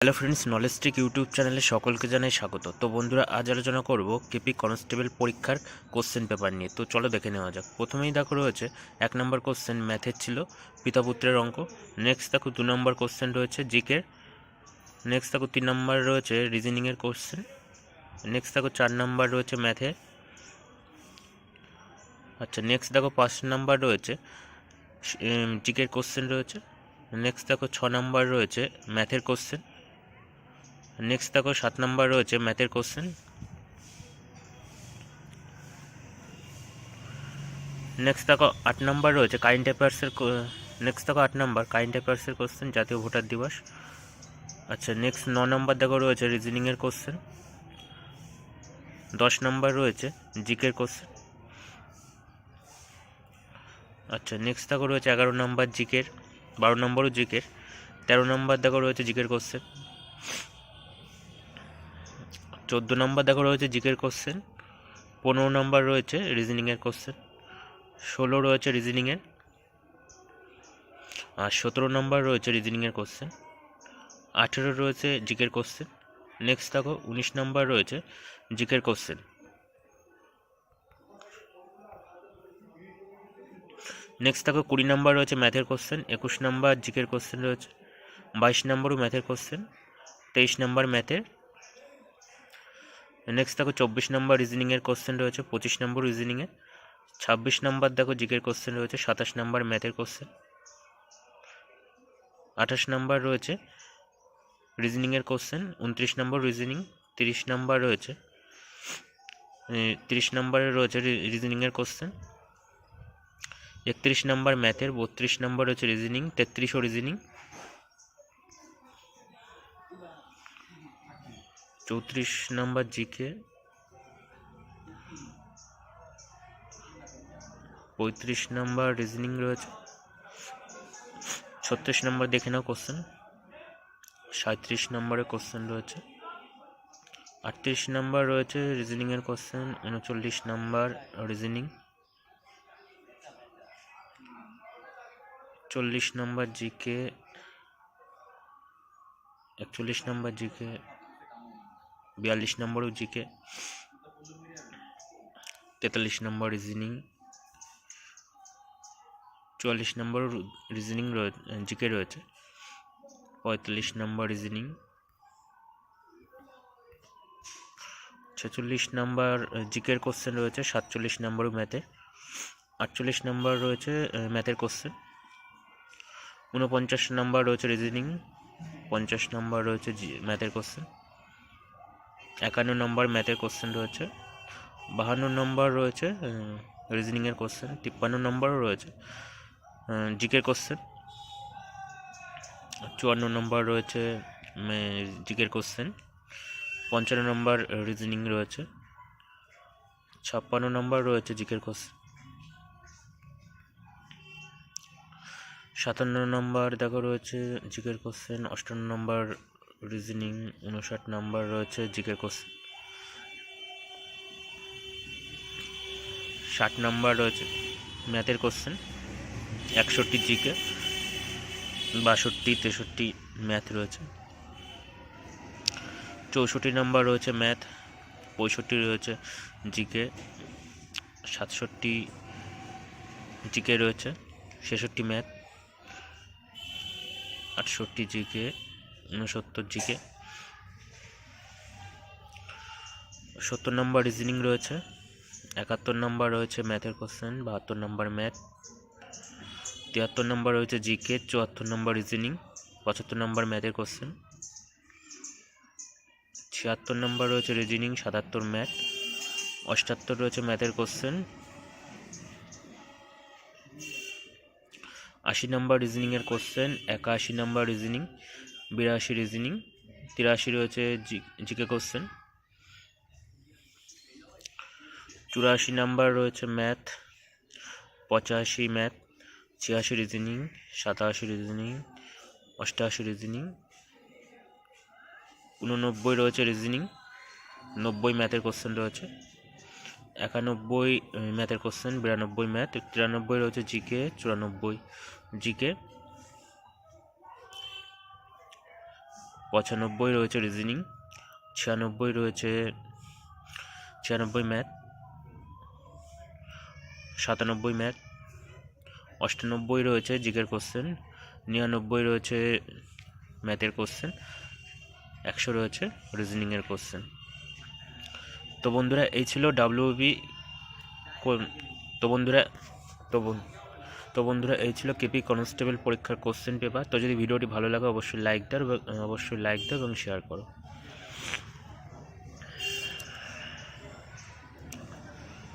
Hello friends, knowledge trick YouTube চ্যানেলে সকলকে জানাই স্বাগত। তো বন্ধুরা, আজ আলোচনা করব কেপি কনস্টেবল পরীক্ষার কোশ্চেন পেপার নিয়ে। তো চলো দেখে নেওয়া যাক। প্রথমেই দেখো রয়েছে 1 নম্বর কোশ্চেন ম্যাথের ছিল, পিতাপুত্রের অঙ্ক। নেক্সট দেখো 2 নম্বর কোশ্চেন রয়েছে জিকের। নেক্সট দেখো 3 নম্বর রয়েছে রিজনিংয়ের কোশ্চেন। নেক্সট দেখো 4 নম্বর রয়েছে ম্যাথের। আচ্ছা, নেক্সট দেখো 5 নম্বর রয়েছে জিকের কোশ্চেন রয়েছে। নেক্সট দেখো 6 নম্বর রয়েছে ম্যাথের কোশ্চেন। নেক্সট দেখো 7 নম্বর রয়েছে ম্যাথের কোশ্চেন। নেক্সট দেখো 8 নম্বর রয়েছে কারেন্ট অ্যাফেয়ার্সের। নেক্সট দেখো 8 নম্বর কারেন্ট অ্যাফেয়ার্সের কোশ্চেন, জাতীয় ভোটার দিবস। আচ্ছা, নেক্সট 9 নম্বর দেখো রয়েছে রিজনিংয়ের কোশ্চেন। 10 নম্বর রয়েছে জিকের কোশ্চেন। আচ্ছা, নেক্সট দেখো রয়েছে 11 নম্বর জিকের, 12 নম্বরও জিকের। 13 নম্বর দেখো রয়েছে জিকের কোশ্চেন। 14 নম্বর দেখো রয়েছে জিকের কোশ্চেন। 15 নম্বর রয়েছে রিজনিংয়ের কোশ্চেন। 16 রয়েছে রিজনিংয়ের। আর 17 নম্বর রয়েছে রিজনিংয়ের কোশ্চেন। 18 রয়েছে জিকের কোশ্চেন। নেক্সট দেখো 19 নম্বর রয়েছে জিকের কোশ্চেন। নেক্সট দেখো 20 নম্বর রয়েছে ম্যাথের কোশ্চেন। 21 নম্বর জিকের কোশ্চেন রয়েছে। 22 নম্বরও ম্যাথের কোশ্চেন। 23 নম্বর ম্যাথের। নেক্সট দেখো 24 নম্বর রিজনিংয়ের কোশ্চেন রয়েছে। 25 নম্বর রিজনিংয়ে। 26 নম্বর দেখো জিকের কোশ্চেন রয়েছে। 27 নম্বর ম্যাথের কোশ্চেন। 28 নম্বর রয়েছে রিজনিংয়ের কোশ্চেন। 29 নম্বর রিজনিং। 30 নম্বর রয়েছে 30 নম্বরে রয়েছে রিজনিংয়ের কোশ্চেন। 31 নম্বর ম্যাথের। 32 নম্বর রয়েছে রিজনিং। 33ও রিজনিং। 34 নম্বর জিকে। 35 নম্বর রিজনিং রয়েছে। 36 নম্বর দেখে নাও কোশ্চেন। 37 নম্বরের কোশ্চেন রয়েছে। 38 নম্বর রয়েছে রিজনিংয়ের কোশ্চেন। 39 নম্বর রিজনিং। 40 নম্বর জিকে। 41 নম্বর জিকে। 42 নম্বরও জিকে। 43 নম্বর রিজনিং। 44 নম্বর রিজনিং জিকে রয়েছে। 45 নম্বর রিজনিং। 46 নম্বর জিকের কোশ্চেন রয়েছে। 47 নম্বরও ম্যাথে। 48 নম্বর রয়েছে ম্যাথের কোশ্চেন। 49 নম্বর রয়েছে রিজনিং। 50 নম্বর রয়েছে ম্যাথের কোশ্চেন। 51 নম্বর ম্যাথের কোশ্চেন রয়েছে। 52 নম্বর রয়েছে রিজনিংয়ের কোশ্চেন। 53 নম্বরও রয়েছে জিকের কোশ্চেন। 54 নম্বর রয়েছে জিকের কোশ্চেন। 55 নম্বর রিজনিং রয়েছে। 56 নম্বর রয়েছে জিকের কোশ্চেন। 57 নম্বর দেখো রয়েছে জিকের কোশ্চেন। 58 নম্বর রিজনিং। 59 নম্বর রয়েছে জিকের কোশ্চেন। 60 নম্বর রয়েছে ম্যাথের কোশ্চেন। 61 জিকে। 62 63 ম্যাথ রয়েছে। 64 নম্বর রয়েছে ম্যাথ। 65 রয়েছে জিকে। 67 জিকে রয়েছে। 66 ম্যাথ। 68 জিকে। 69 জিকে। 70 নম্বর রিজনিং রয়েছে। 71 নম্বর রয়েছে ম্যাথের কোশ্চেন। 72 নম্বর ম্যাথ। 73 নম্বর রয়েছে জিকে। 74 নম্বর রিজনিং। 75 নম্বর ম্যাথের কোশ্চেন। 76 নম্বর রয়েছে রিজনিং। 77 ম্যাথ। 78 রয়েছে ম্যাথের কোশ্চেন। 80 নম্বর রিজনিংয়ের কোশ্চেন। 81 নম্বর রিজনিং। 82 রিজনিং। 83 রয়েছে জিকে কোশ্চেন। 84 নম্বর রয়েছে math. 85 math. 86 reasoning. 87 reasoning. 88 reasoning. 89 রয়েছে রিজনিং। 90 ম্যাথের কোশ্চেন রয়েছে। 91 ম্যাথের কোশ্চেন। 92 ম্যাথ। 93 রয়েছে জিকে। 94 জিকে। 95 রয়েছে রিজনিং, 96 রয়েছে 96 ম্যাথ, 97 ম্যাথ, 98 রয়েছে জিকের কোশ্চেন, 99 রয়েছে ম্যাথের কোশ্চেন, 100 রয়েছে রিজনিংয়ের কোশ্চেন। তো বন্ধুরা এই ছিল ডাব্লিউবি। তো বন্ধুরা তো বন্ধুরা এই ছিল কেপি কনস্টেবল পরীক্ষার কোশ্চেন পেপার। তো যদি ভিডিওটি ভালো লাগে অবশ্যই লাইক দাও এবং শেয়ার করো।